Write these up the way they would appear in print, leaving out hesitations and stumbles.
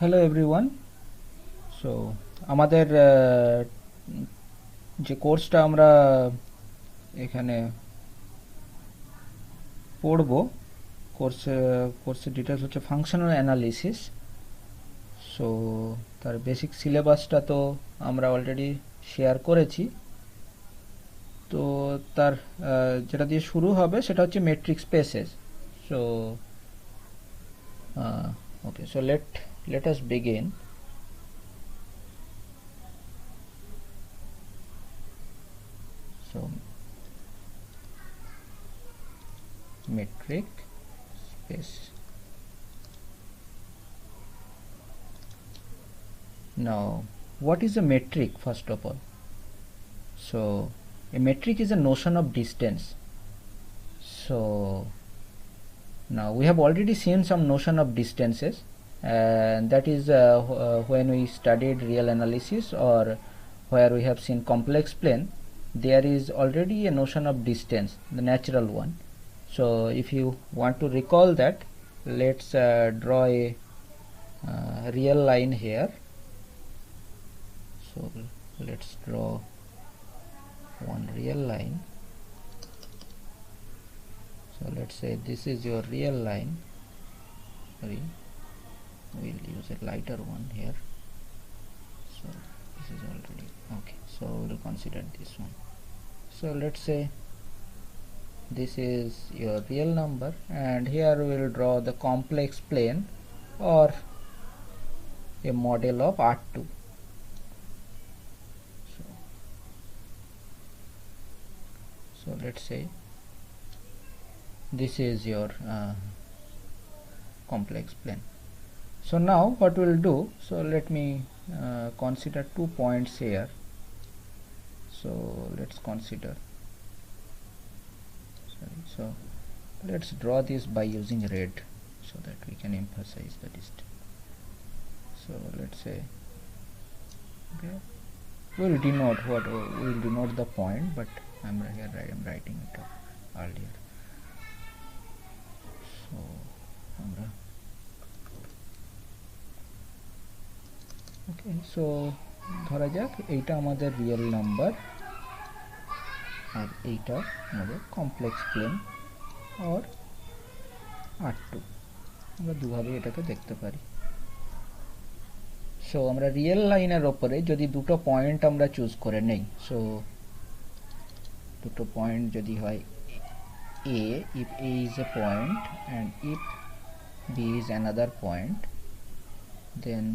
Hello everyone. So আমাদের যে কোর্সটা আমরা এখানে পড়ব, কোর্সের ডিটেলস হচ্ছে ফাংশনাল অ্যানালিসিস। সো তার বেসিক সিলেবাসটা তো আমরা অলরেডি শেয়ার করেছি। তো তার যেটা দিয়ে শুরু হবে সেটা হচ্ছে metric spaces. So okay, so let us begin. So metric space. Now what is a metric first of all? So a metric is a notion of distance. So now we have already seen some notion of distances, and that is when we studied real analysis or where we have seen complex plane, there is already a notion of distance, the natural one. So if you want to recall that, let's draw a real line here. So let's draw one real line. So let's say this is your real line. Sorry, we'll use a lighter one here. So this is already okay, so we'll consider this one. So let's say this is your real number, and here we'll draw the complex plane or a model of R2. So let's say this is your complex plane. So now what we'll do, so let me consider 2 points here. So let's consider, so let's draw this by using red so that we can emphasize the distance. So let's say, okay, we'll denote the point, but I'm writing it up earlier. So okay, so ধরা যাক এইটা আমাদের real number আর এইটা আমাদের complex plane or R2। আমরা দুভাবে এটাকে দেখতে পারি। সো আমরা রিয়েল লাইনের ওপরে যদি দুটো পয়েন্ট আমরা চুজ করে নেই, সো দুটো পয়েন্ট যদি হয় A, if A is a point and if B is another point, then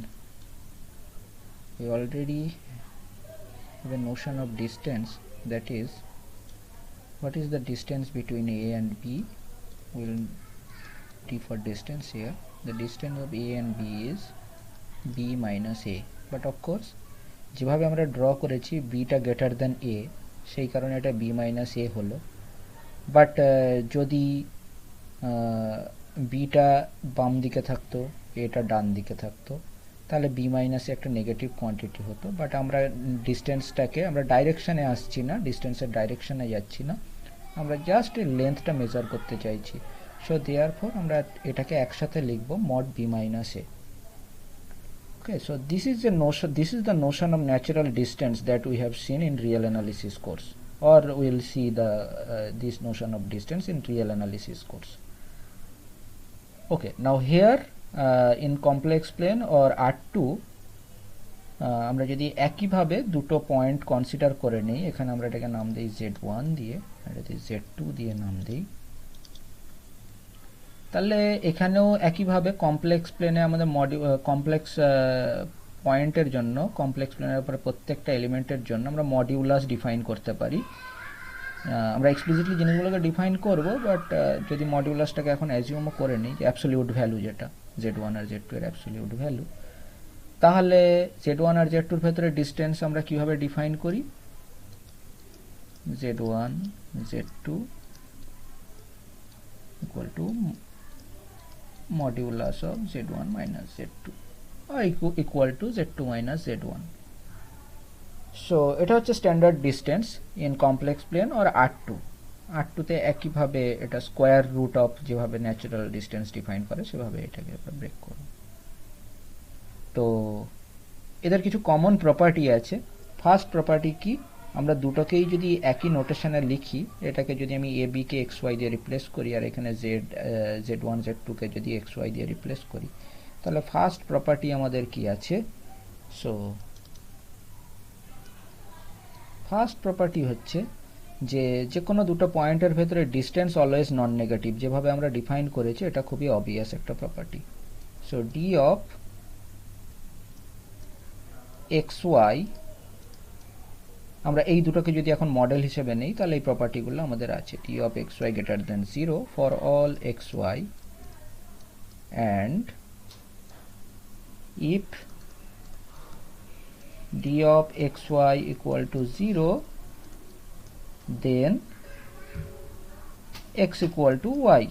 we already have a notion of distance, that is, what is the distance between A and B? We'll T for distance here. The distance of A and B is B minus A, but of course যেভাবে আমরা draw করেছি B টা greater than A, সেই কারণে এটা B minus A হলো। But যদি beta বাম দিকে থাকতো, এটা ডান দিকে থাকতো, তাহলে বি মাইনাসে একটা নেগেটিভ কোয়ান্টিটি হতো। বাট আমরা ডিস্টেন্সটাকে, আমরা ডাইরেকশানে আসছি না, ডিস্টেন্সের ডাইরেকশানে যাচ্ছি না, আমরা জাস্ট এই লেন্থটা মেজার করতে চাইছি। সো দেয়ারফর আমরা এটাকে একসাথে লিখব mod b minus a. Okay, so this is the notion of natural distance that we have seen in real analysis course, or we'll see the this notion of distance in real analysis course. Okay, now here in complex plane or R2 আমরা যদি একই ভাবে দুটো point consider করে নেই, এখানে আমরা এটাকে নাম দেই Z1 দিয়ে আর এটাকে Z2 দিয়ে নাম দেই, তাহলে এখানেও একইভাবে কমপ্লেক্স প্লেনে আমাদের কমপ্লেক্স পয়েন্টের জন্য, কমপ্লেক্স প্লেনের উপরে প্রত্যেকটা এলিমেন্টের জন্য আমরা মডিউলাস ডিফাইন করতে পারি। আমরা এক্সপ্লিসিটলি জিনিসগুলোকে ডিফাইন করব, বাট যদি মডিউলাসটাকে এখন অ্যাজিউমও করে নিই যে অ্যাবসলিউট ভ্যালু, যেটা Z1 আর Z2 এর অ্যাবসলিউট ভ্যালু, তাহলে Z1 আর Z2 এর ভেতরে ডিস্টেন্স আমরা কিভাবে ডিফাইন করি? Z1 Z2 equal to modulus of Z1 minus Z2 or equal to Z2 minus Z1. So এটা হচ্ছে standard distance in complex plane or R2। R2 তে একইভাবে এটা স্কোয়ার রুট অফ যেভাবে ন্যাচারাল ডিস্টেন্স ডিফাইন করে সেভাবে এটাকে ব্রেক করব। তো এদের কিছু কমন প্রপার্টি আছে। ফার্স্ট প্রপার্টি কি, আমরা দুটোকেই যদি একই নোটেশনে লিখি, এটাকে যদি আমি A B K x Y দিয়ে রিপ্লেস করি আর এখানে জেড ওয়ান জেড টুকে যদি এক্স ওয়াই দিয়ে রিপ্লেস করি, তাহলে ফার্স্ট প্রপার্টি আমাদের কি আছে? সো ফার্স্ট প্রপার্টি হচ্ছে যে কোনো দুটো পয়েন্টের ভেতরে ডিস্টেন্স অলওয়েজ নন নেগেটিভ, যেভাবে আমরা ডিফাইন করেছি এটা খুবই অবভিয়াস একটা property. So d of x y, আমরা এই দুটোকে যদি এখন মডেল হিসেবে নেই তাহলে এই প্রপার্টিগুলো আমাদের আছে। D of x y greater than 0 for all x y, and if d of xy equal to 0, then x equal to y.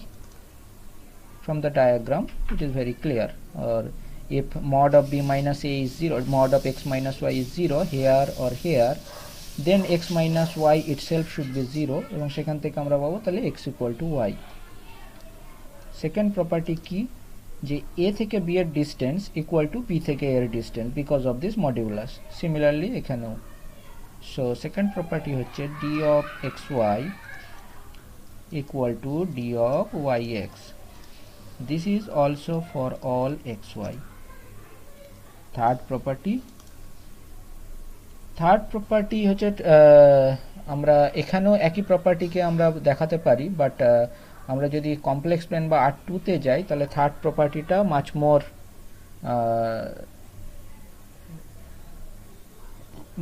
From the diagram it is very clear. Or if mod of b minus a is 0, mod of x minus y is 0 here or here, then x minus y itself should be 0 এবং সেখান থেকে আমরা পাবো তাহলে x equal to y. Second property কি, যে a থেকে b এর ডিস্টেন্স ইকুয়াল টু b থেকে a এর distance because of this modulus. Similarly এখানেও। সো সেকেন্ড প্রপার্টি হচ্ছে d of xy equal to d of yx। This is also for all xy। Third property হচ্ছে আমরা এখানেও একই প্রপার্টিকে আমরা দেখাতে পারি, বাট আমরা যদি কমপ্লেক্স প্লেন বা R2 তে যাই তাহলে থার্ড প্রপার্টিটা much more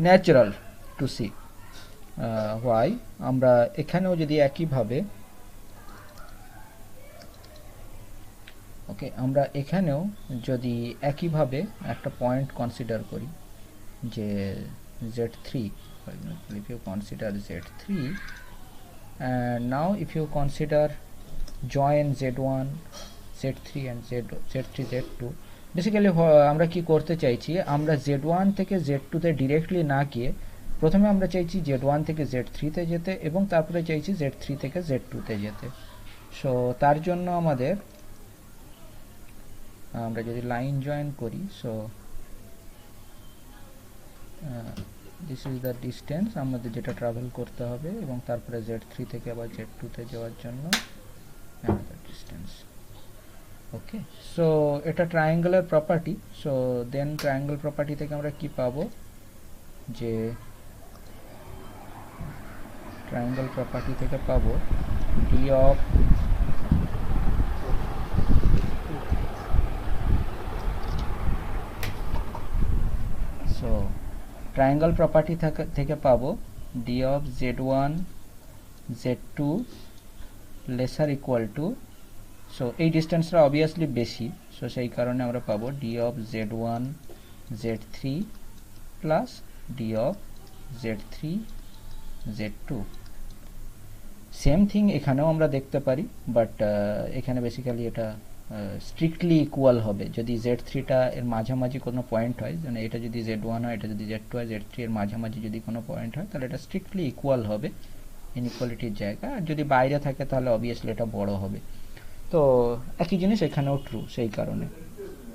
natural to see. Why, আমরা এখানেও যদি একইভাবে আমরা এখানেও যদি একইভাবে একটা পয়েন্ট কনসিডার করি, যে Z3, for example, if you consider Z3, and now if you consider join Z1, Z3 and Z3 Z2, basically আমরা কি করতে চাইছি, আমরা Z1 থেকে Z2 তে ডিরেক্টলি না গিয়ে প্রথমে আমরা চাইছি Z1 থেকে Z3 তে যেতে এবং তারপরে চাইছি Z3 থেকে Z2 তে যেতে। সো তার জন্য আমাদের আমরা যদি লাইন জয়েন করি, so this is the distance আমাদের যেটা ট্রাভেল করতে হবে এবং তারপরে Z3 থেকে আবার Z2 তে যাওয়ার জন্য another distance. ওকে, সো এটা ট্রায়াঙ্গেলের property. So then triangle property থেকে আমরা কি পাবো, যে ট্রায়াঙ্গেল প্রপার্টি থেকে পাবো d of so triangle property থেকে পাবো d of z1 z2 laser equal to, so এই ডিস্টেন্সটা অবভিয়াসলি বেশি, সো সেই কারণে আমরা পাবো d of z1 z3 plus d of z3 z2। Same thing এখানেও আমরা দেখতে পারি, বাট এখানে বেসিক্যালি এটা স্ট্রিক্টলি ইকুয়াল হবে যদি Z3টা এর মাঝামাঝি কোনো পয়েন্ট হয়, মানে এটা যদি Z1 হয়, এটা যদি Z2 হয়, Z3 এর মাঝামাঝি যদি কোনো পয়েন্ট হয় তাহলে এটা স্ট্রিক্টলি ইকুয়াল হবে ইনইকুয়ালিটির জায়গা, আর যদি বাইরে থাকে তাহলে অবভিয়াসলি এটা বড় হবে। তো একই জিনিস এখানেও ট্রু, সেই কারণে।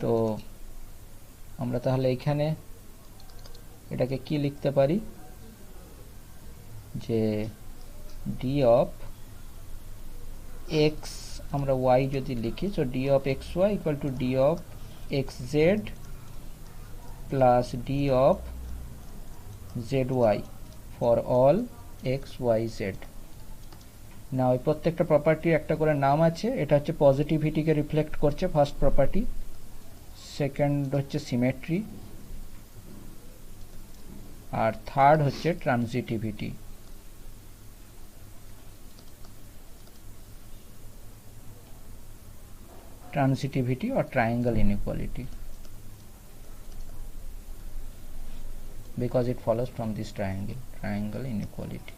তো আমরা তাহলে এখানে এটাকে কি লিখতে পারি, যে d অফ x আমরা y যদি লিখি, so d of xy equal to d of xz plus d of zy for all x y z। না, ওই প্রত্যেকটা প্রপার্টির একটা করে নাম আছে। এটা হচ্ছে পজিটিভিটিকে রিফ্লেক্ট করছে ফার্স্ট প্রপার্টি, সেকেন্ড হচ্ছে সিমেট্রি, আর থার্ড হচ্ছে transitivity. Transitivity or triangle inequality, because it follows from this triangle inequality.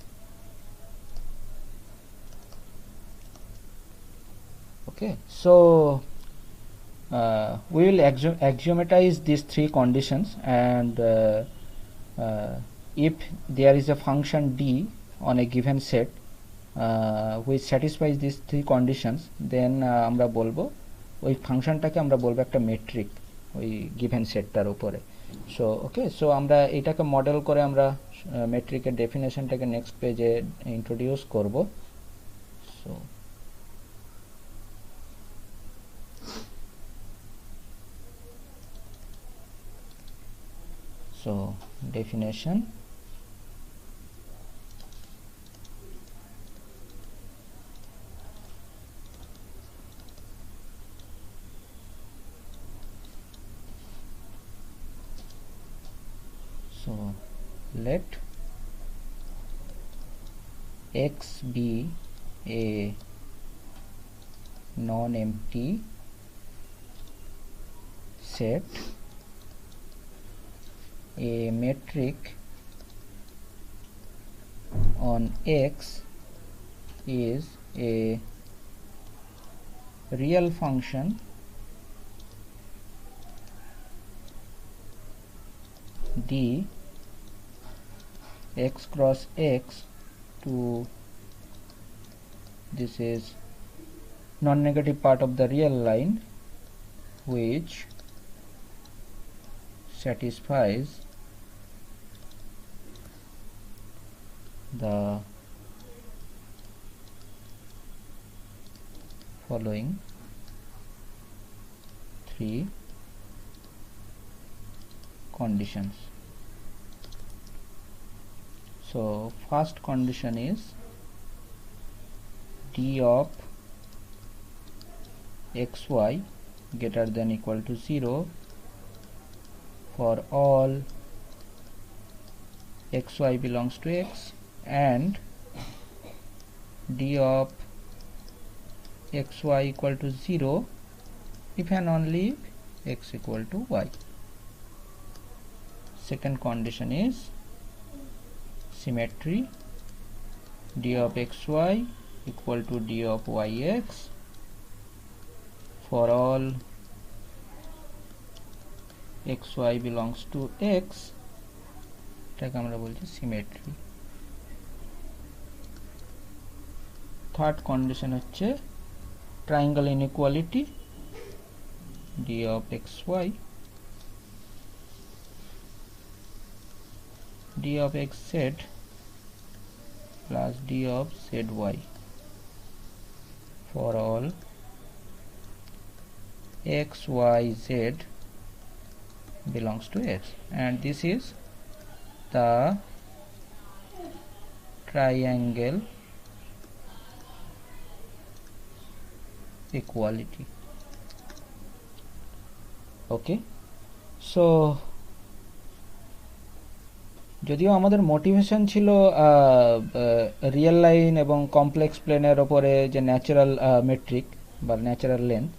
Okay, so we will axiomatize these three conditions, and if there is a function d on a given set which satisfies these three conditions, then আমরা বলবো ওই ফাংশনটাকে আমরা বলবো একটা metric. ওই given সেটটার উপরে। So okay, so আমরা এটাকে মডেল করে আমরা মেট্রিকের ডেফিনেশনটাকে নেক্সট পেজে ইন্ট্রোডিউস করব। So definition. So let X be a non-empty set, a metric on X is a real function d x cross x to this is non-negative part of the real line which satisfies the following three conditions. So first condition is d of xy greater than equal to 0 for all xy belongs to x, and d of xy equal to 0 if and only if x equal to y. Second condition is symmetry, d of xy equal to d of yx for all xy belongs to x, এটাকে আমরা বলছি symmetry. Third condition হচ্ছে triangle inequality, d of xy d of xz plus d of zy for all x, y, z belongs to x, and this is the triangle equality. Okay, so যদিও আমাদের motivation ছিল real line এবং complex প্লেনের ওপরে যে natural metric বা natural length,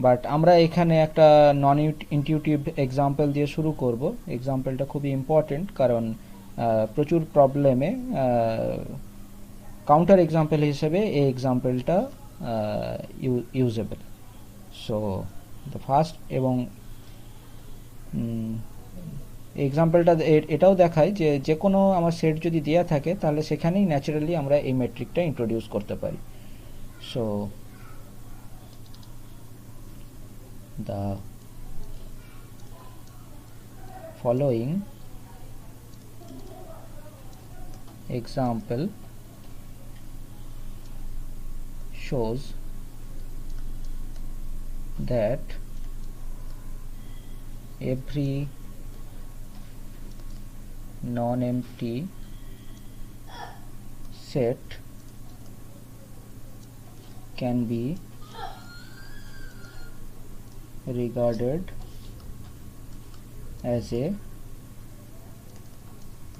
but আমরা এখানে একটা নন ইনটিউটিভ এক্সাম্পল দিয়ে শুরু করব। এক্সাম্পলটা খুবই ইম্পর্টেন্ট, কারণ প্রচুর প্রবলেমে কাউন্টার এক্সাম্পল হিসেবে এই এক্সাম্পলটা ইউজেবল। সো দ্য ফার্স্ট, এবং এক্সাম্পলটা এটাও দেখায় যে যে কোনো আমার সেট যদি দেওয়া থাকে তাহলে সেখানেই ন্যাচারালি আমরা এই মেট্রিকটা ইন্ট্রোডিউস করতে পারি। So the following example shows that every non-empty set can be regarded as a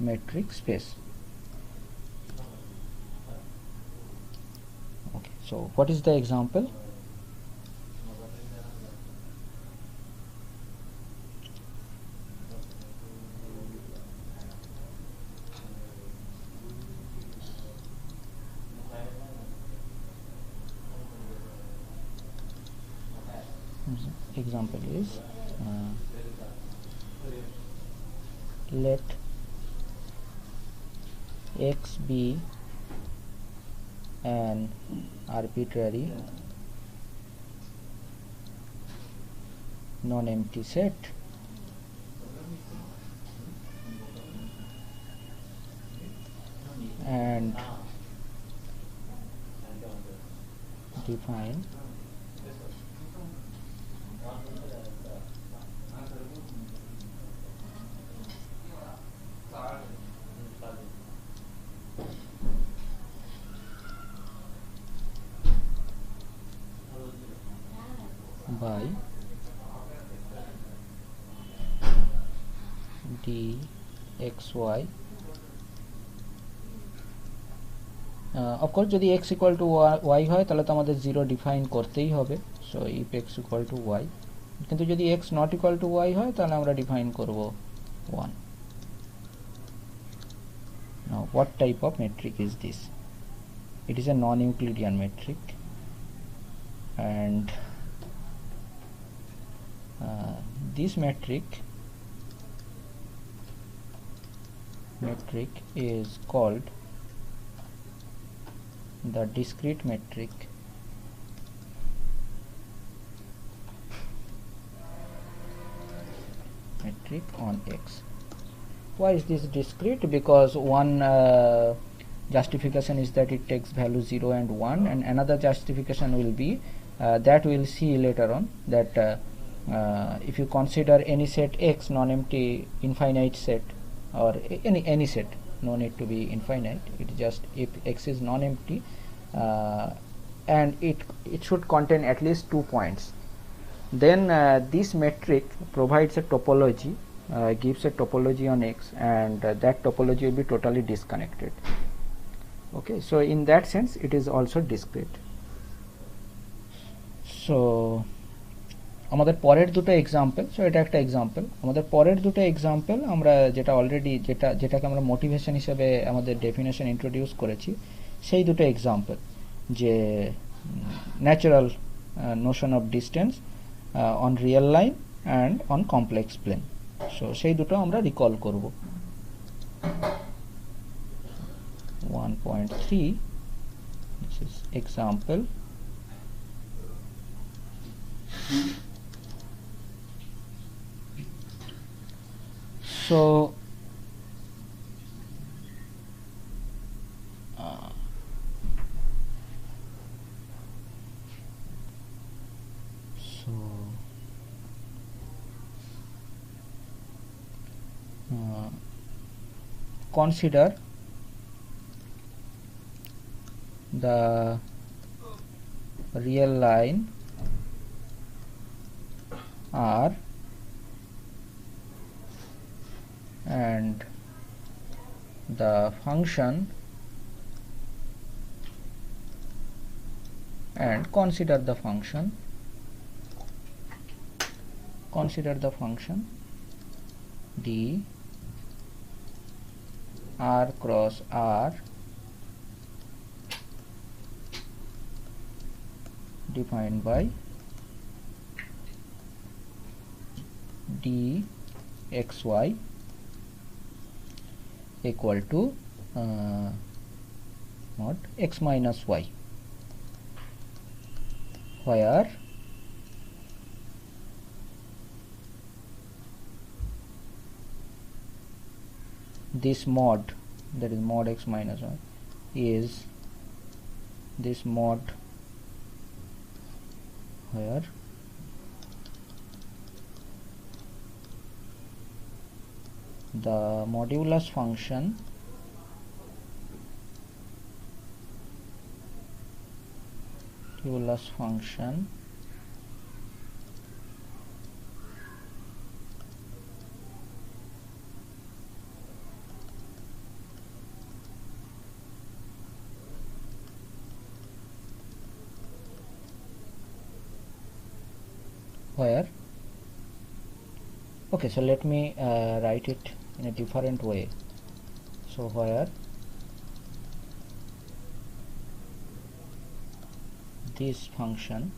metric space. Okay, so what is the example? Example is let x be an arbitrary non-empty set and define by dxy of course যদি x equal to y হয় তাহলে তো আমাদের 0 define করতেই হবে so if x equal to y কিন্তু যদি x not equal to y হয় তাহলে আমরা ডিফাইন করব 1. Now what type of metric is this? It is a non-Euclidean metric and this metric is called the discrete metric on x. Why is this discrete? Because one justification is that it takes value 0 and 1 and another justification will be that we'll see later on that if you consider any set x non-empty infinite set or any set, no need to be infinite, it just if x is non-empty and it should contain at least 2 points, then this metric provides a topology, gives a topology on x and that topology will be totally disconnected. Okay, so in that sense it is also discrete. So আমাদের পরের দুটো example, so এটা একটা example, আমাদের পরের দুটো example আমরা যেটা অলরেডি যেটাকে আমরা মোটিভেশন হিসেবে আমাদের ডেফিনেশন ইন্ট্রোডিউস করেছি সেই দুটো এক্সাম্পল যে natural notion of distance on real line and on complex plane, so সেই দুটো আমরা রিকল করব. 1.3 this is example. So consider the real line R and the function and consider the function d r cross r defined by dxy equal to mod x minus y, where this mod, that is mod x minus y, is this mod where the modulus function where, okay, so let me write it in a different way. So where this function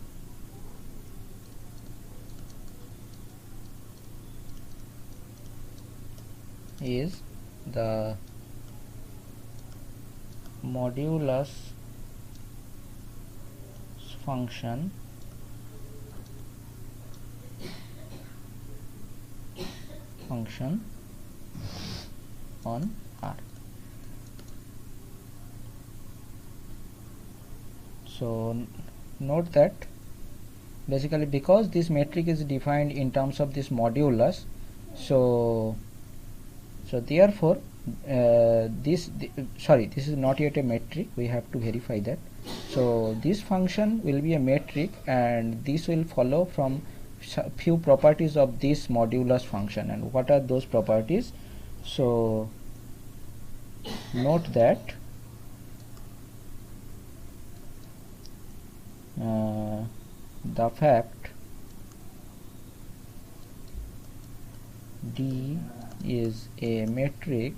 is the modulus function function on R. So note that basically because this metric is defined in terms of this modulus, so therefore this is not yet a metric, we have to verify that. So this function will be a metric, and this will follow from few properties of this modulus function. And what are those properties? So note that the fact D is a metric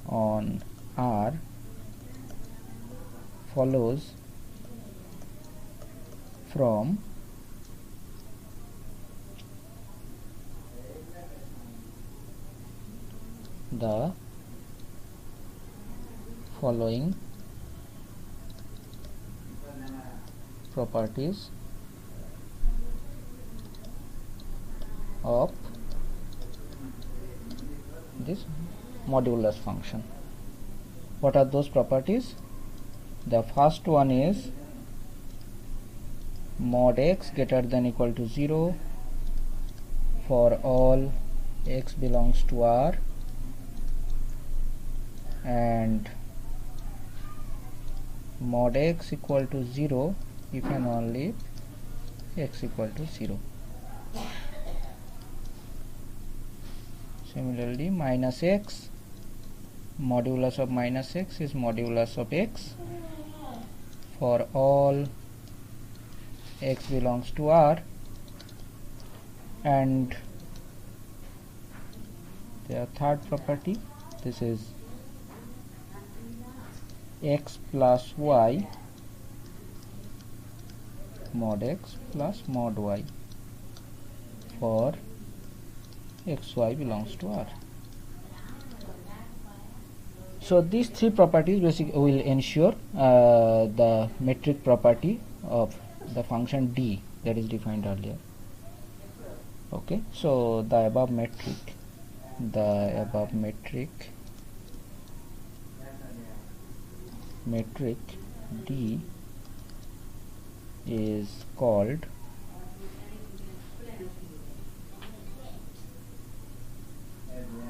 on R follows from the following properties of this modulus function. What are those properties? The first one is mod x greater than equal to 0 for all x belongs to R, and mod x equal to 0 if and only if x equal to 0. Similarly, minus x, modulus of minus x is modulus of x for all x belongs to R, and the third property, this is x plus y mod x plus mod y for xy belongs to R. So these three properties basically will ensure the metric property of the function D that is defined earlier. Okay, so the above metric D is called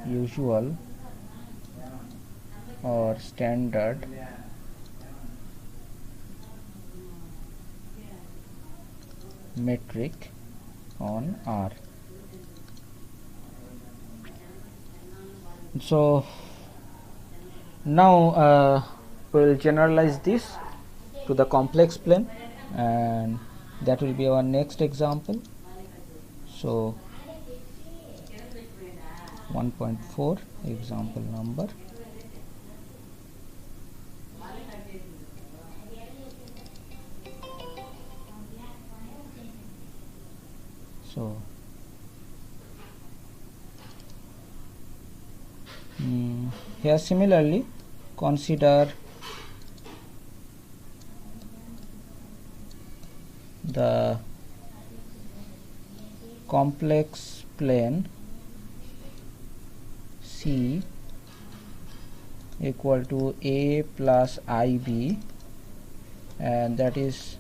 usual or standard metric on R. So now we will generalize this to the complex plane, and that will be our next example. So 1.4 example number. So here similarly consider the complex plane C equal to A plus IB, and that is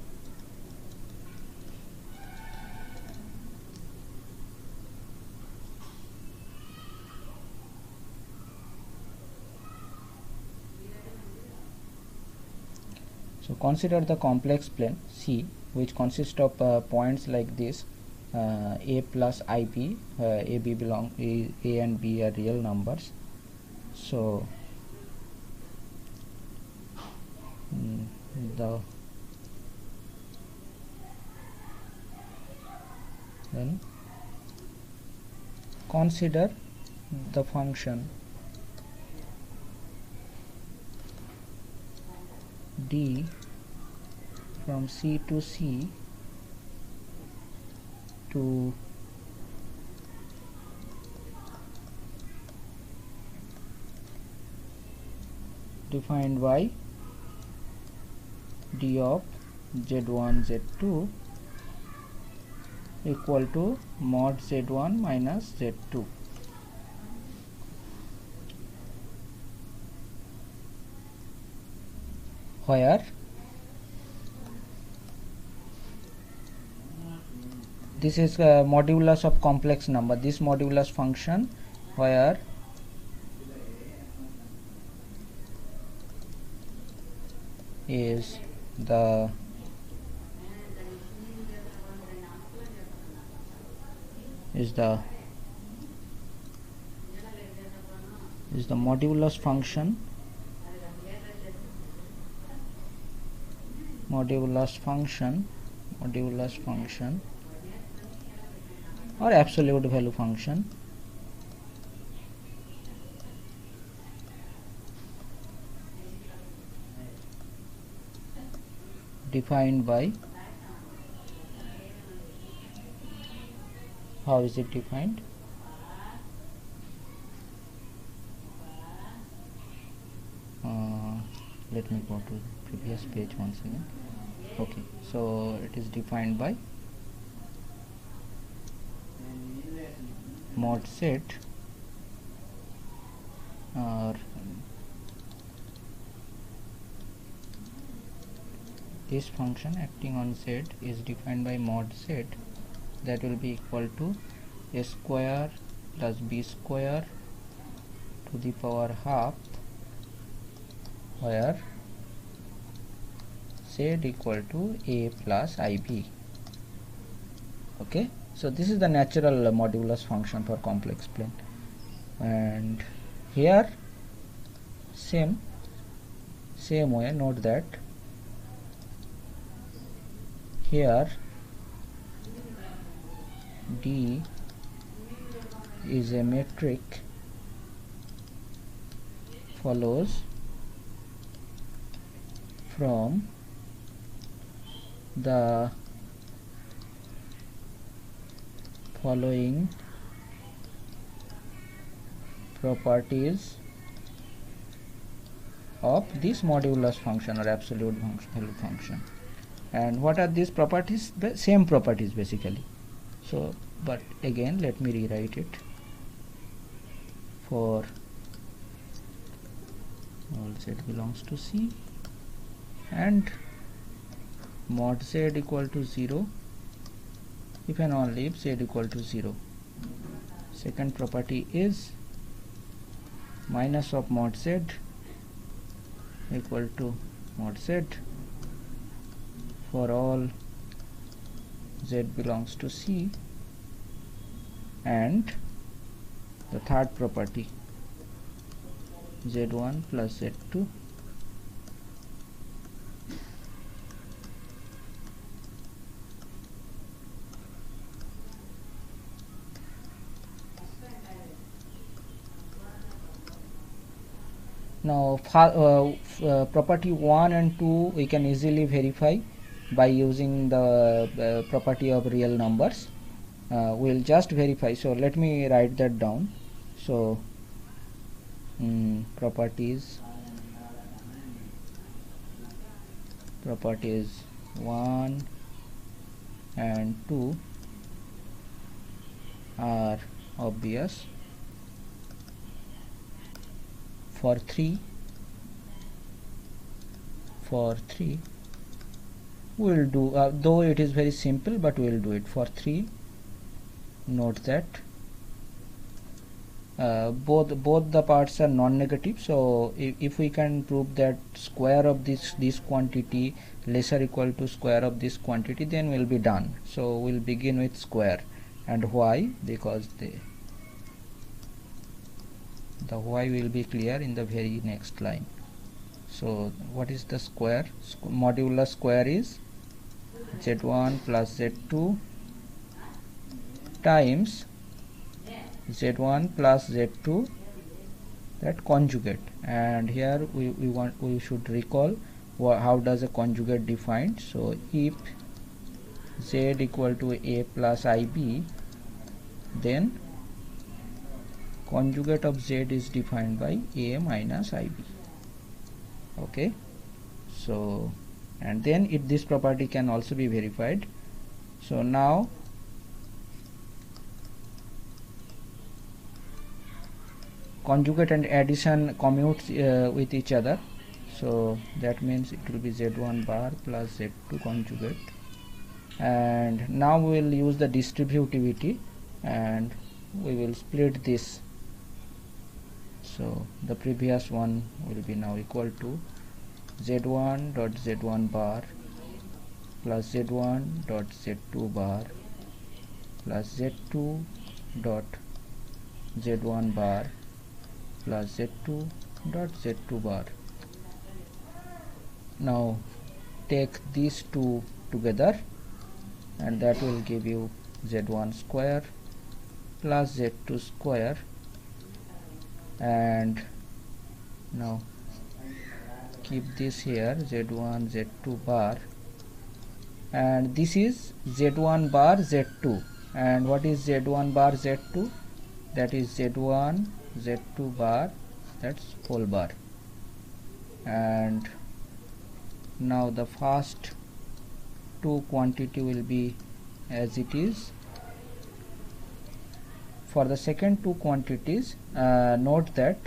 so consider the complex plane C which consists of points like this, A plus IB, A and B are real numbers. So then consider the function D from C to C to defined by D of Z1 Z2 equal to mod z1 minus z2. Where this is modulus of complex number, this modulus function where is the modulus function or absolute value function defined by, how is it defined? Let me go to the previous page once again. Okay, so it is defined by mod set or this function acting on z is defined by mod set, that will be equal to a square plus b square to the power half, where z equal to a plus ib. Okay, so this is the natural modulus function for complex plane, and here same way, note that here D is a metric follows from the following properties of this modulus function or absolute value function. And what are these properties? The same properties basically. So, but again let me rewrite it. For all z belongs to C and mod z equal to 0 if and only if z equal to 0. Second property is minus of mod z equal to mod z for all z belongs to C, and the third property z1 plus z2 now property 1 and 2 we can easily verify by using the property of real numbers. We'll just verify, so let me write that down. So properties 1 and 2 are obvious. For 3 we'll do, though it is very simple, but we'll do it. For 3, note that both the parts are non-negative, so if we can prove that square of this quantity lesser equal to square of this quantity, then we'll be done. So we'll begin with square. And why? Because the why will be clear in the very next line. So what is the square? Modulus square is z1 plus z2 times z1 plus z2, that conjugate. And here we should recall how does a conjugate defined. So if z equal to a plus ib, then conjugate of z is defined by a minus ib. Okay, so and then this property can also be verified. So now conjugate and addition commutes with each other, so that means it will be z1 bar plus z2 conjugate. And now we will use the distributivity and we will split this, so the previous one will be now equal to z1 dot z1 bar plus z1 dot z2 bar plus z2 dot z1 bar plus z2 dot z2 bar. Now take these two together and that will give you z1 square plus z2 square, and now keep this here z1 z2 bar, and this is z1 bar z2. And what is z1 bar z2? That is z1 z2 bar, that's whole bar. And now the first two quantity will be as it is. For the second two quantities, note that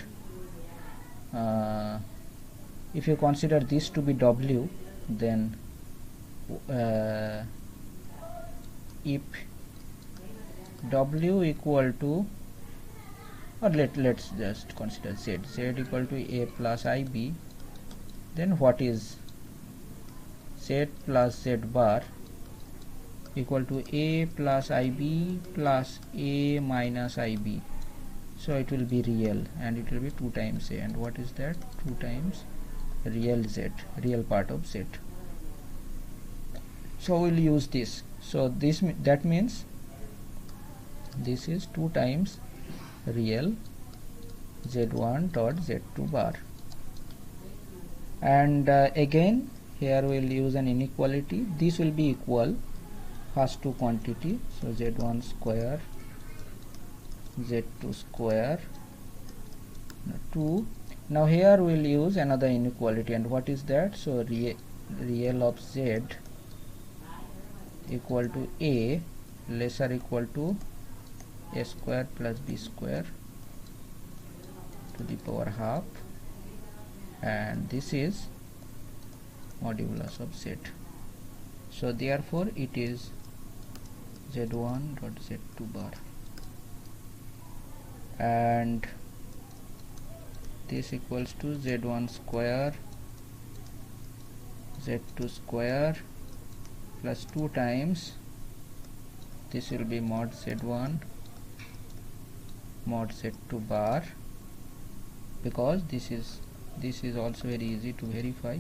if you consider this to be W, then if W equal to, or let's just consider Z equal to A plus IB, then what is Z plus Z bar equal to A plus IB plus A minus IB, so it will be real and it will be 2 times A, and what is that? 2 times real Z, real part of Z. So we'll use this, so that means this is 2 times real z1 dot z2 bar. And again here we'll use an inequality. This will be equal first two quantity, so z1 square z2 square 2. Now here we'll use another inequality, and what is that? So real of z equal to A lesser equal to A square plus B square to the power half, and this is modulus of Z. So therefore it is z1 dot z2 bar, and this equals to z1 square z2 square plus 2 times, this will be mod z1 mod z2 bar, because this is also very easy to verify.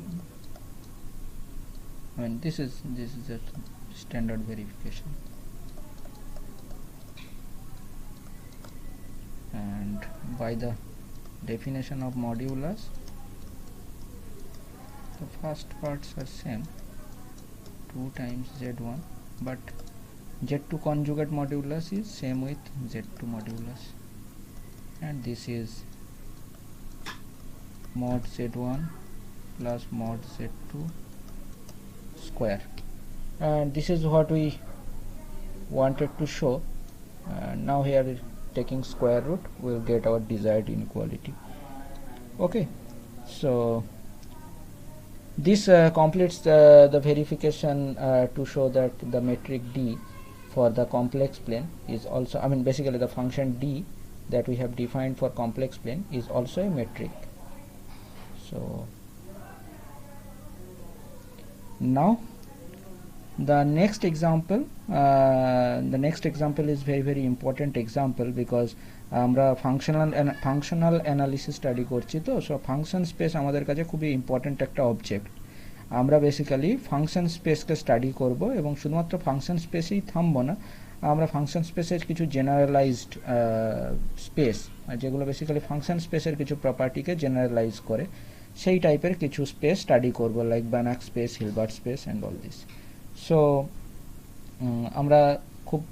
I mean this is a standard verification, and by the definition of modulus, the first parts are same, 2 times z1, but z2 conjugate modulus is same with z2 modulus, and this is mod z1 plus mod z2 square, and this is what we wanted to show. Now here taking square root we will get our desired inequality. Okay, so this completes the verification to show that the metric D for the complex plane is also, I mean basically the function D that we have defined for complex plane is also a metric. So now the next example is very important example, because আমরা functional analysis study করছি, তো so function space আমাদের কাছে খুবই important একটা object. আমরা basically function স্পেসকে study করব এবং শুধুমাত্র ফাংশন স্পেসেই থামবো না, আমরা ফাংশন স্পেসের কিছু জেনারেলাইজড স্পেস যেগুলো বেসিক্যালি ফাংশন স্পেসের কিছু প্রপার্টিকে জেনারেলাইজ করে, সেই টাইপের কিছু স্পেস স্টাডি করব, like Banach space, Hilbert space and all this. So আমরা খুব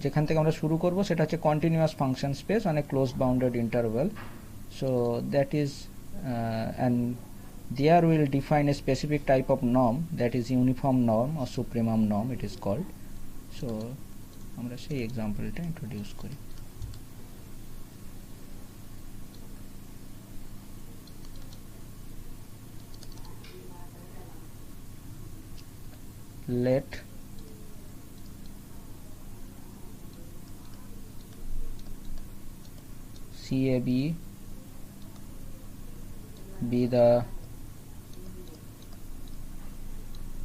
যেখান থেকে আমরা শুরু করব সেটা হচ্ছে continuous function space on a close bounded interval. So that is and there we will define a specific type of norm, that is uniform norm or supremum norm it is called. So আমরা সেই এক্সাম্পলটা introduce করি। let CAB be the,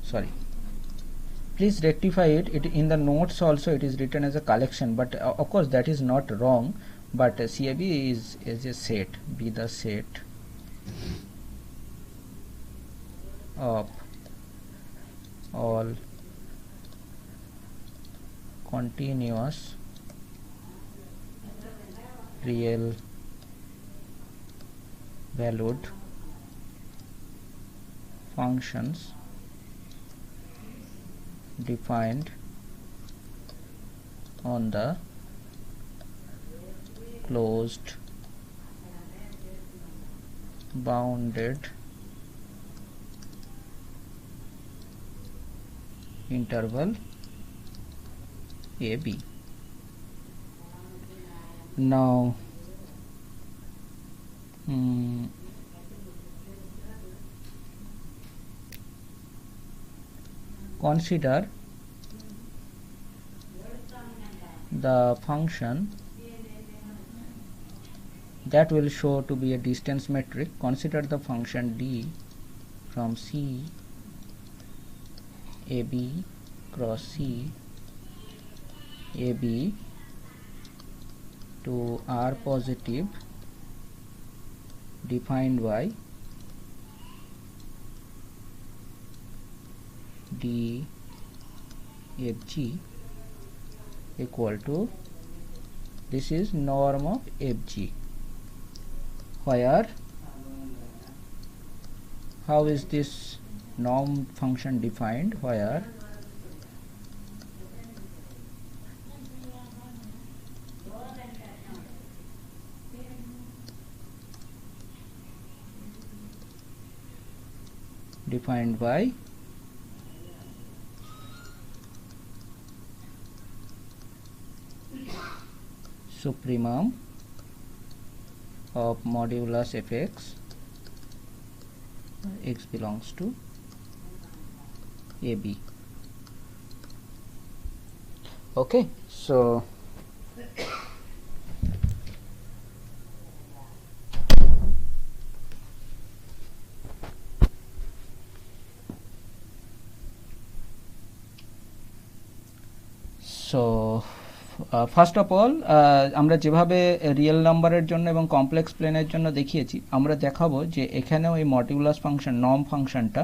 sorry, please rectify it. In the notes also it is written as a collection, but of course that is not wrong, but CAB is a set, be the set of all continuous real valued functions defined on the closed bounded interval AB. Now consider the function that will show to be a distance metric. Consider the function d from C AB cross C AB to R positive defined by d FG equal to, this is norm of FG, where, how is this norm function defined, where defined by supremum of modulus fx, x belongs to AB. Okay, so first of all আমরা যেভাবে real নাম্বারের জন্য এবং complex প্লেনের জন্য দেখিয়েছি, আমরা দেখাবো যে এখানেও এই মডিউলাস ফাংশন, নর্ম ফাংশনটা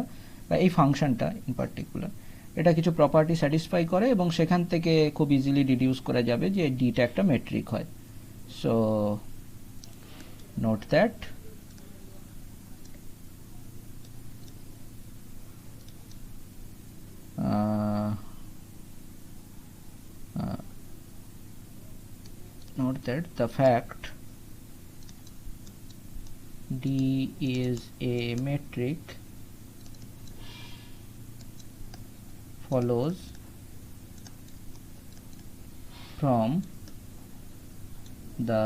বা এই ফাংশনটা ইন পার্টিকুলার, এটা কিছু প্রপার্টি স্যাটিসফাই করে এবং সেখান থেকে খুব ইজিলি ডিডিউস করা যাবে যে ডিটা একটা মেট্রিক হয়। So note that the fact D is a metric follows from the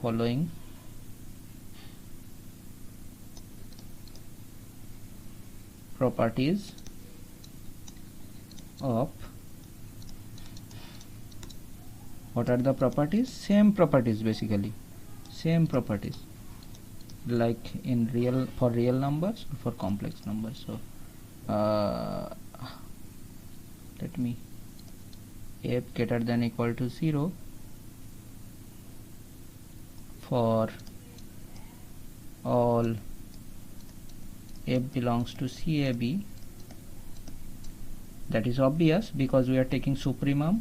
following properties of, what are the properties? Same properties, basically same properties like in real, for real numbers or for complex numbers. So let me, f greater than equal to 0 for all f belongs to CAB. That is obvious because we are taking supremum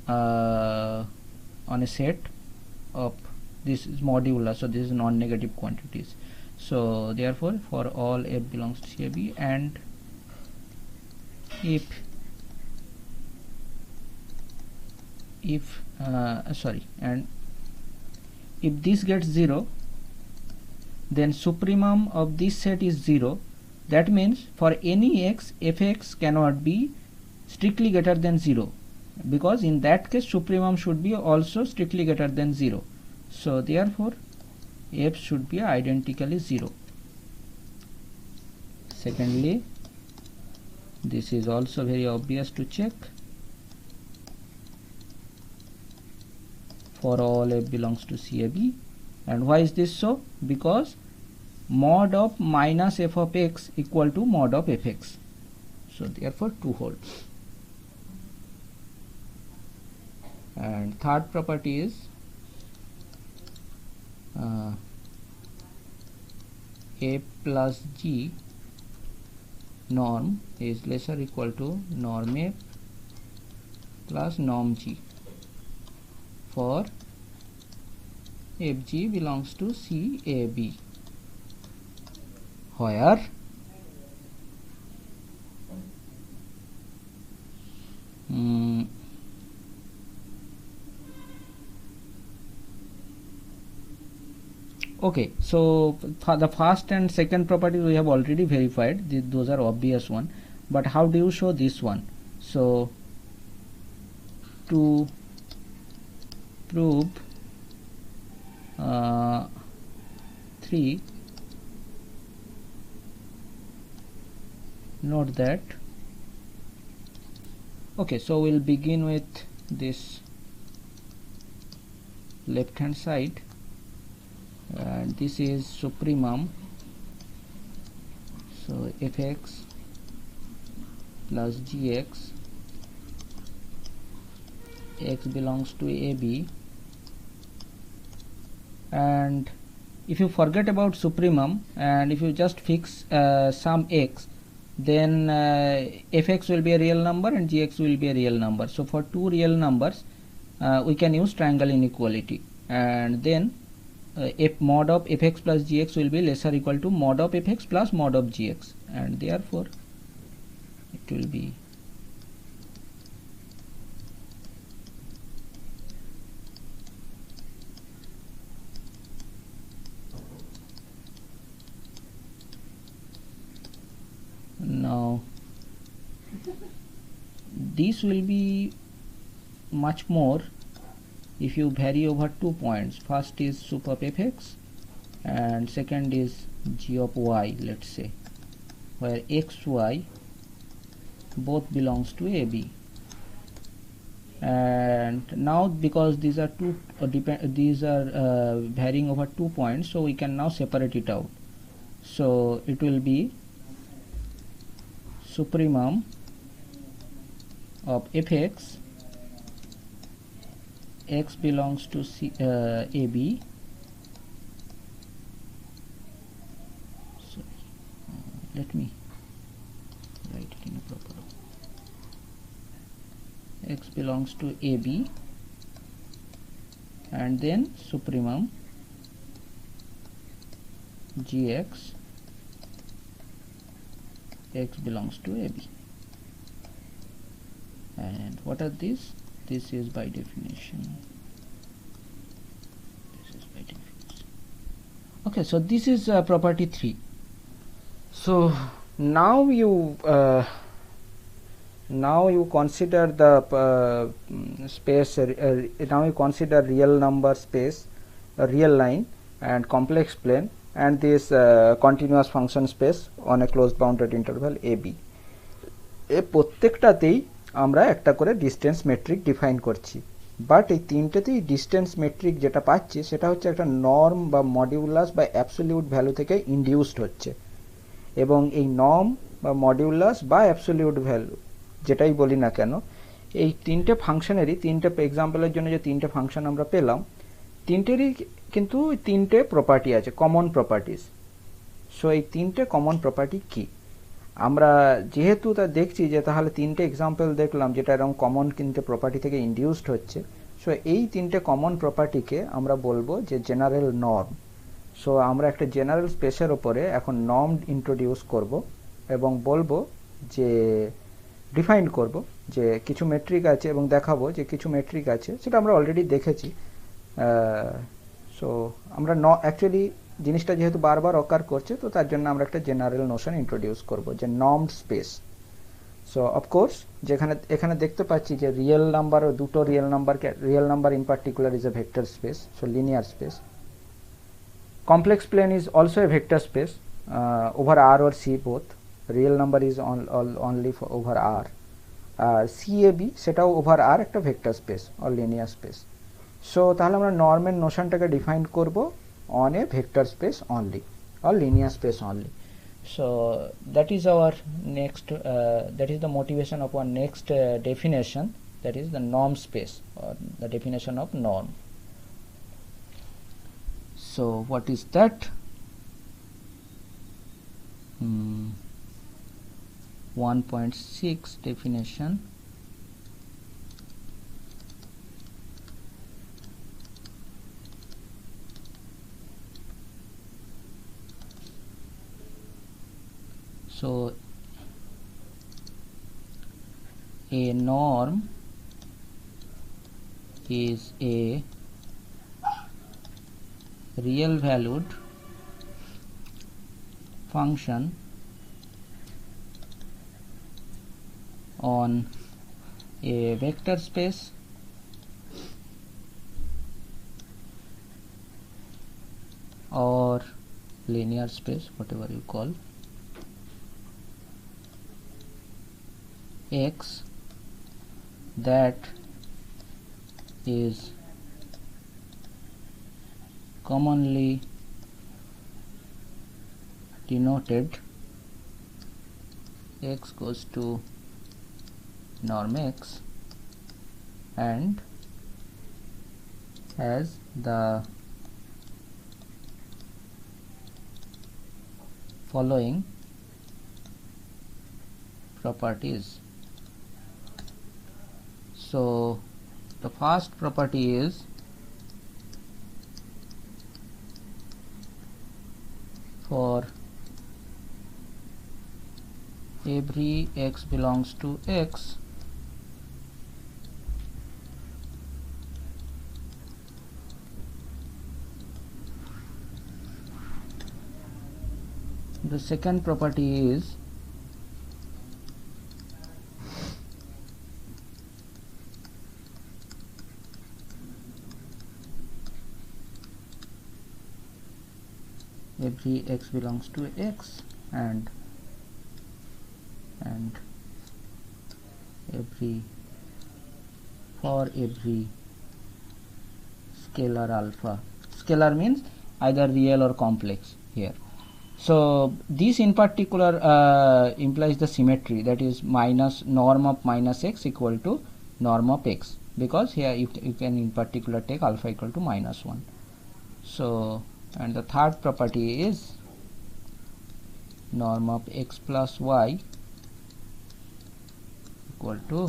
on a set of, this is modular, so this is non-negative quantities. So therefore for all f belongs to CAB, and if and if this gets 0, then supremum of this set is 0. That means for any x, fx cannot be strictly greater than 0, because in that case supremum should be also strictly greater than 0. So therefore f should be identically 0. Secondly, this is also very obvious to check. For all f belongs to CAB. And why is this so? Because mod of minus f of x equal to mod of fx. So therefore true holds. And third property is a plus g norm is lesser equal to norm f plus norm g for fg belongs to CAB, where okay, so for the first and second properties we have already verified. Those are obvious one, but how do you show this one? So to prove 3, note that, okay, so we'll begin with this left hand side, and this is supremum. So fx plus gx, x belongs to AB, and if you forget about supremum and if you just fix some x, then fx will be a real number and gx will be a real number. So for two real numbers we can use triangle inequality, and then f mod of fx plus gx will be lesser or equal to mod of fx plus mod of gx, and therefore it will be now this will be much more if you vary over 2 points. First is sup of fx and second is g of y, let's say, where x, y both belongs to AB. And now because these are varying over 2 points, so we can now separate it out. So it will be supremum of fx, x belongs to AB, sorry, let me write it in a proper way. X belongs to AB, and then supremum gx, x belongs to AB. And what are these? This is by definition. This is by definition. Okay, so this is property 3. So now you consider the space. Now you consider real number space, a real line, and complex plane, and this continuous function space on a closed bounded interval AB. এই প্রত্যেকটাতেই আমরা একটা করে distance metric define করছি, but এই তিনটেতেই distance metric যেটা পাচ্ছি সেটা হচ্ছে একটা নর্ম বা মডিউলাস বা অ্যাবসলিউট ভ্যালু থেকে ইনডিউসড হচ্ছে, এবং এই নর্ম বা মডিউলাস বা অ্যাবসলিউট ভ্যালু যেটাই বলি না কেন, এই তিনটে ফাংশনেরই তিনটে এক্সাম্পলের জন্য যে তিনটে ফাংশন আমরা পেলাম, তিনটেরই কিন্তু তিনটে প্রপার্টি আছে, কমন প্রপার্টিজ। সো এই তিনটে কমন প্রপার্টি কি? আমরা যেহেতু তা দেখছি যে তাহলে তিনটে এক্সাম্পল দেখলাম যেটা এরকম কমন তিনটে প্রপার্টি থেকে ইনডিউসড হচ্ছে, সো এই তিনটে কমন প্রপার্টিকে আমরা বলবো যে জেনারেল নর্ম। সো আমরা একটা জেনারেল স্পেসের ওপরে এখন নর্ম ইন্ট্রোডিউস করব এবং বলবো যে ডিফাইন করব যে কিছু মেট্রিক আছে এবং দেখাবো যে কিছু মেট্রিক আছে, সেটা আমরা অলরেডি দেখেছি। সো আমরা অ্যাকচুয়ালি জিনিসটা যেহেতু বারবার অকার করছে, তো তার জন্য আমরা একটা জেনারেল নোশন ইন্ট্রোডিউস করব যে নর্মড স্পেস। সো অফকোর্স যেখানে এখানে দেখতে পাচ্ছি যে রিয়েল নাম্বার ও দুটো real number in particular is a vector space, so linear space. Complex plane is also a vector space over R or C both. Real number is only for over R. CAB সেটাও over R একটা vector space or linear space. So তাহলে আমরা নর্মের নোশনটাকে define করব on a vector space only or linear space only. So that is our next that is the motivation of our next definition, that is the norm space or the definition of norm. So what is that? 1.6 definition. So a norm is a real valued function on a vector space or linear space, whatever you call, X that is commonly denoted, X goes to norm X and has the following properties. So the first property is for every x belongs to X, the second property is every x belongs to X and for every scalar alpha. Scalar means either real or complex here. So this in particular implies the symmetry, that is minus norm of minus x equal to norm of x, because here you can in particular take alpha equal to -1. So and the third property is norm of x plus y equal to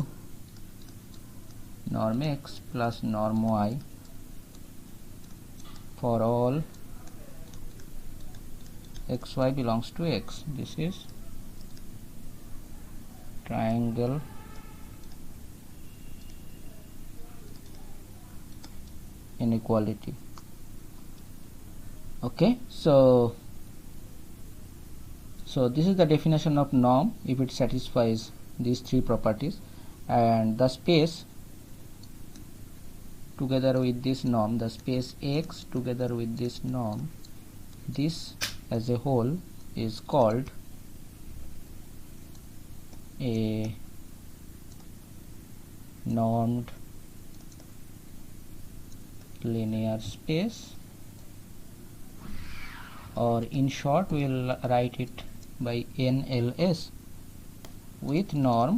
norm x plus norm y for all xy belongs to X. This is triangle inequality. Okay, so this is the definition of norm if it satisfies these three properties, and the space together with this norm, the space X together with this norm, this as a whole is called a normed linear space, or in short we will write it by NLS with norm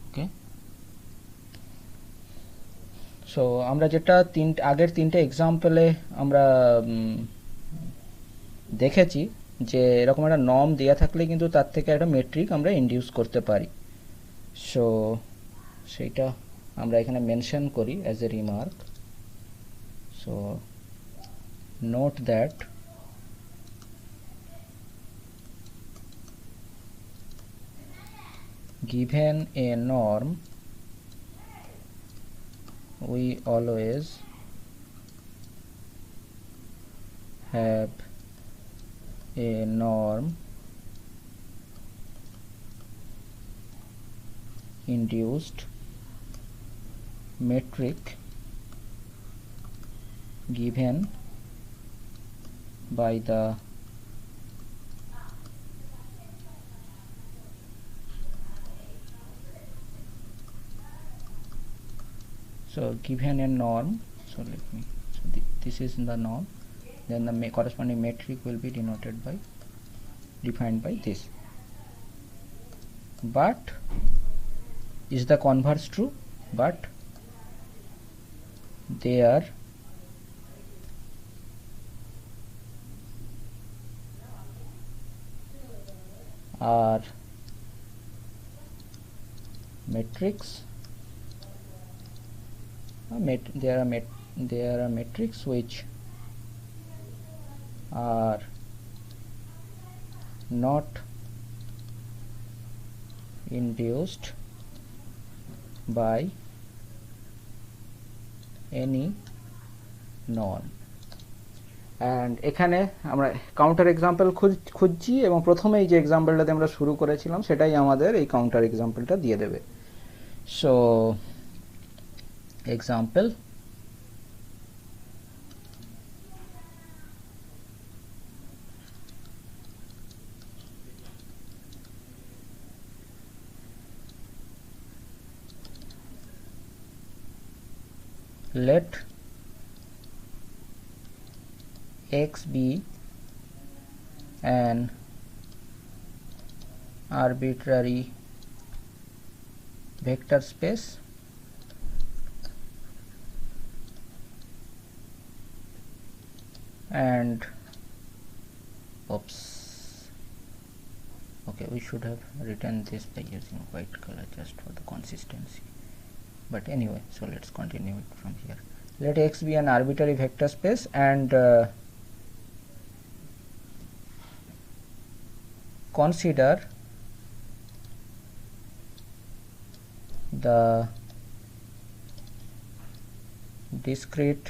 okay. So আমরা যেটা আগের তিনটে এক্সাম্পলে আমরা দেখেছি যে এরকম একটা norm দেওয়া থাকলে কিন্তু তার থেকে একটা মেট্রিক আমরা ইনডিউস করতে পারি। সো সেইটা আমরা এখানে মেনশন করি as a remark. So note that given a norm we always have a norm induced metric given by the given a norm, so let me, so this is the norm, then the corresponding metric will be denoted by, defined by this. But is the converse true? But there are metrics, there are metrics which are not induced by any norm. and এখানে আমরা counter example খুঁজছি এবং প্রথমে এই যে এক্সাম্পলটাতে আমরা শুরু করেছিলাম সেটাই আমাদের এই কাউন্টার এক্সাম্পলটা দিয়ে দেবে। So example, let X be an arbitrary vector space and okay, we should have written this by using white color just for the consistency, but anyway, so let's continue it from here. Let X be an arbitrary vector space and consider the discrete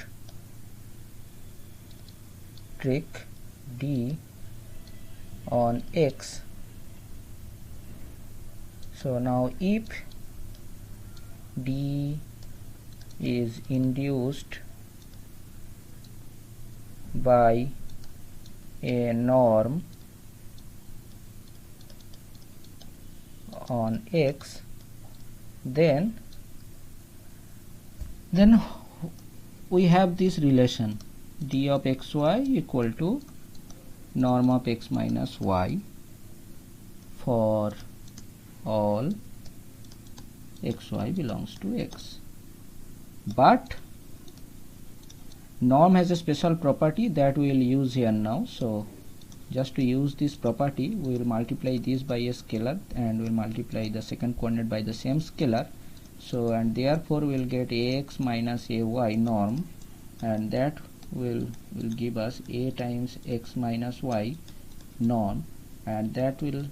trick D on X. So now if D is induced by a norm on X, then we have this relation d of xy equal to norm of x minus y for all xy belongs to x. But norm has a special property that we will use here now. So just to use this property, we will multiply this by a scalar and we will multiply the second coordinate by the same scalar. So and therefore we will get ax minus ay norm, and that will give us a times x minus y norm, and that will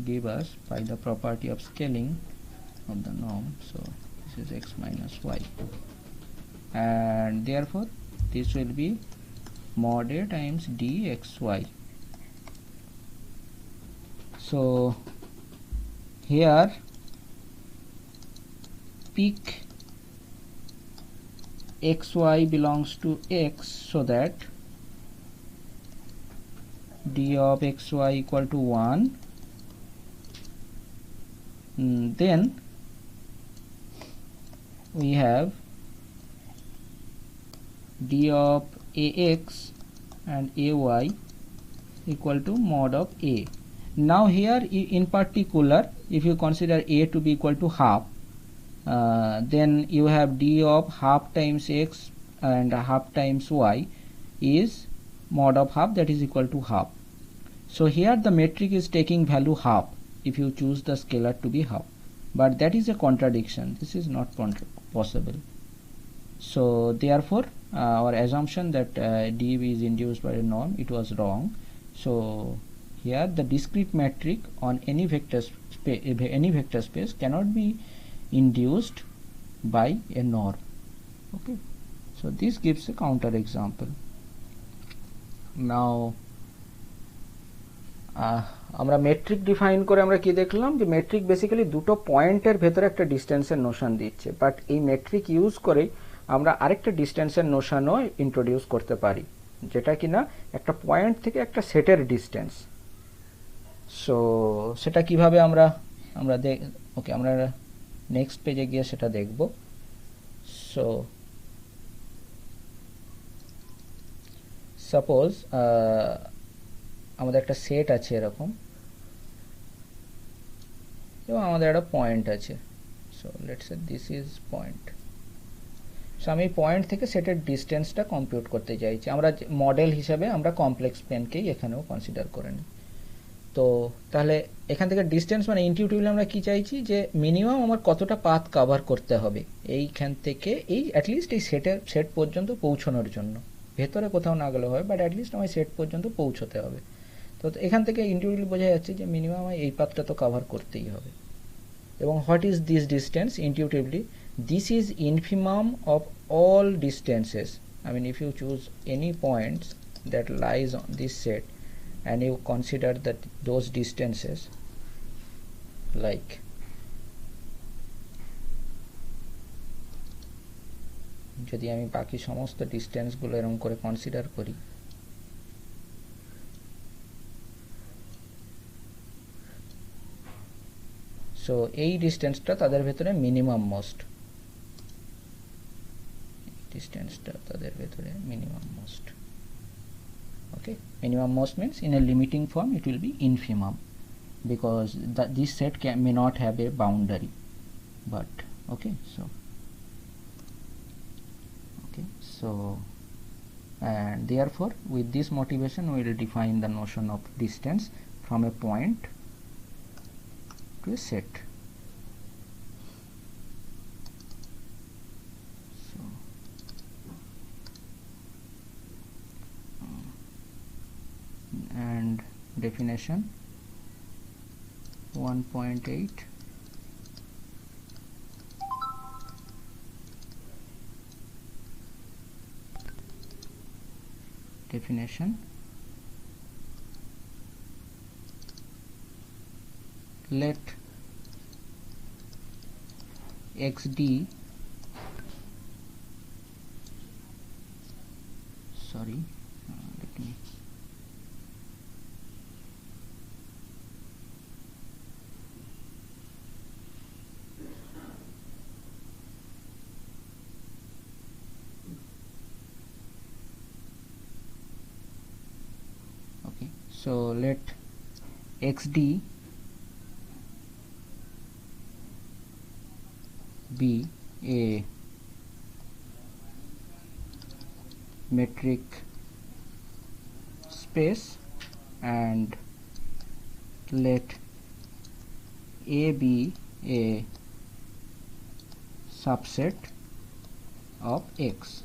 give us by the property of scaling of the norm. So this is x minus y, and therefore this will be mod a times dxy. So here pick xy belongs to x, so that d of xy equal to 1, then we have d of ax and ay equal to mod of a. Now here in particular, if you consider a to be equal to half, then you have d of half times x and half times y is mod of half, that is equal to half. So here the metric is taking value half if you choose the scalar to be half, but that is a contradiction. This is not possible. So therefore our assumption that d is induced by a norm, it was wrong. So here the discrete metric on any vector space cannot be induced by a norm. Okay, so this gives a counter example. Now আমরা metric define করে আমরা কি দেখলাম যে metric basically দুটো পয়েন্টের ভেতরে একটা ডিস্টেন্সের নোশন দিচ্ছে, বাট এই মেট্রিক ইউজ করেই আমরা আরেকটা ডিস্টেন্সের নোশনও ইন্ট্রোডিউস করতে পারি, যেটা কিনা একটা পয়েন্ট থেকে একটা সেটের ডিস্টেন্স। সো সেটা কিভাবে আমরা ওকে আমরা নেক্সট পেজে গিয়ে সেটা দেখব। সো সাপোজ আমাদের একটা সেট আছে এরকম, এবং আমাদের একটা পয়েন্ট আছে। So let's say this is point. So আমি পয়েন্ট থেকে সেটের ডিস্টেন্সটা কম্পিউট করতে চাইছি। আমরা মডেল হিসাবে আমরা কমপ্লেক্স প্লেনকেই এখানেও কনসিডার করে নিই। তো তাহলে এখান থেকে ডিস্টেন্স মানে ইনটিউটিভলি আমরা কি চাইছি যে মিনিমাম আমার কতটা পাথ কভার করতে হবে এইখান থেকে এই অ্যাটলিস্ট এই সেট পর্যন্ত পৌঁছানোর জন্য। ভেতরে কোথাও না গেলে হয়, বাট অ্যাটলিস্ট আমার সেট পর্যন্ত পৌঁছতে হবে। তো এখান থেকে ইনটিউটিভলি বোঝা যাচ্ছে যে মিনিমাম আমার এই পাথটা তো কভার করতেই হবে। এবং what is this distance? Intuitively this is infimum of all distances. I mean, if you choose any points that lies on this set and you consider that those distances, like যদি আমি বাকি সমস্ত ডিস্টেন্সগুলো এরকম করে consider করি, so এই ডিস্টেন্সটা তাদের ভেতরে মিনিমাম মোস্ট, ডিস্টেন্সটা তাদের ভেতরে minimum most. Okay, minimum most means in a limiting form it will be infimum because this set may not have a boundary, but okay, so and therefore with this motivation we will define the notion of distance from a point to a set. And definition 1.8 definition let xd sorry let me so let xd be a metric space and let a be a subset of x.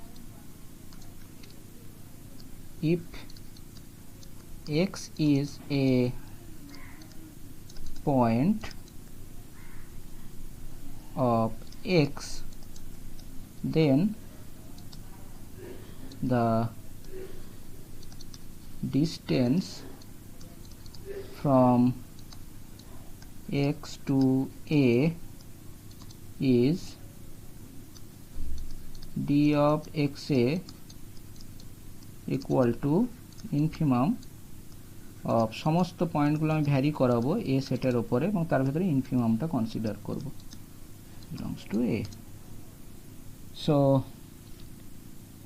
If x is a point of x, then the distance from x to a is d of xa equal to infimum of সমস্ত পয়েন্টগুলো আমি vary করাবো এ সেটের উপরে এবং তার ভিতরে ইনফিমামটা consider করব belongs to a. সো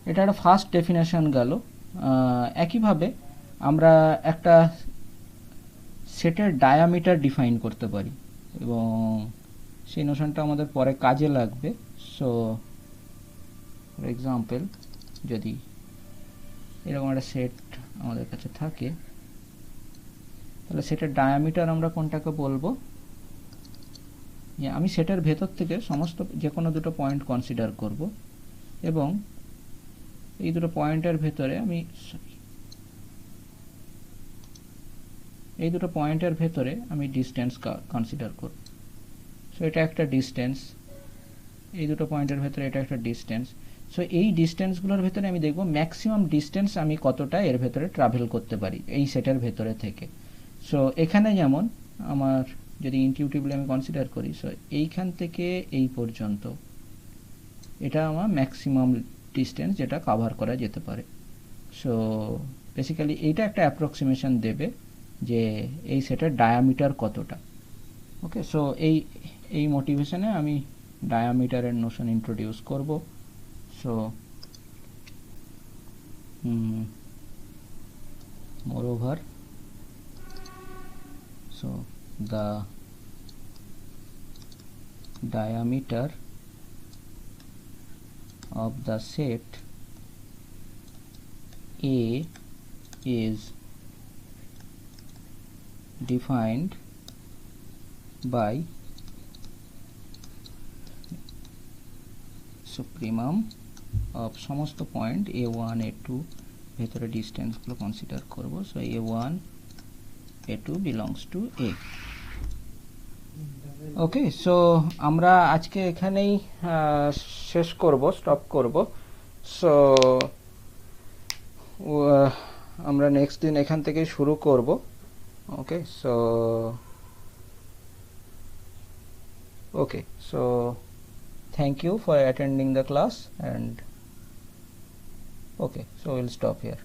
এটা একটা ফার্স্ট ডেফিনেশন গেল। একইভাবে আমরা একটা সেটের ডায়ামিটার ডিফাইন করতে পারি এবং সেই নোশনটা আমাদের পরে কাজে লাগবে। সো ফর এক্সাম্পল যদি এরকম একটা সেট আমাদের কাছে থাকে, তাহলে সেটের ডায়ামিটার আমরা কোনটাকে বলবো? আমি সেটের ভেতর থেকে সমস্ত যে কোনো দুটো পয়েন্ট কনসিডার করব এবং এই দুটো পয়েন্টের ভেতরে আমি ডিস্টেন্স কনসিডার করব। সো এটা একটা ডিস্টেন্স, এই দুটো পয়েন্টের ভেতরে এটা একটা ডিস্টেন্স। সো এই ডিস্টেন্সগুলোর ভেতরে আমি দেখব ম্যাক্সিমাম ডিস্টেন্স আমি কতটা এর ভেতরে ট্রাভেল করতে পারি এই সেটের ভেতরে থেকে। সো এখানে যেমন আমার যদি ইনটিউটিভলি আমি কনসিডার করি, সো এইখান থেকে এই পর্যন্ত এটা আমার ম্যাক্সিমাম ডিস্টেন্স যেটা কভার করা যেতে পারে। সো বেসিক্যালি এইটা একটা অ্যাপ্রক্সিমেশন দেবে যে এই সেটের ডায়ামিটার কতটা। ওকে, সো এই মোটিভেশনে আমি ডায়ামিটারের নোশন ইন্ট্রোডিউস করব। So moreover, so the diameter of the set A is defined by supremum of সমস্ত পয়েন্ট A1 A2 ভেতরে ডিস্টেন্সগুলো কনসিডার করব। So A1 A2 belongs to A। Okay, so আমরা আজকে এখানেই শেষ করব, স্টপ করব। সো আমরা নেক্সট দিন এখান থেকে শুরু করব। ওকে, so thank you for attending the class, and okay, so we'll stop here.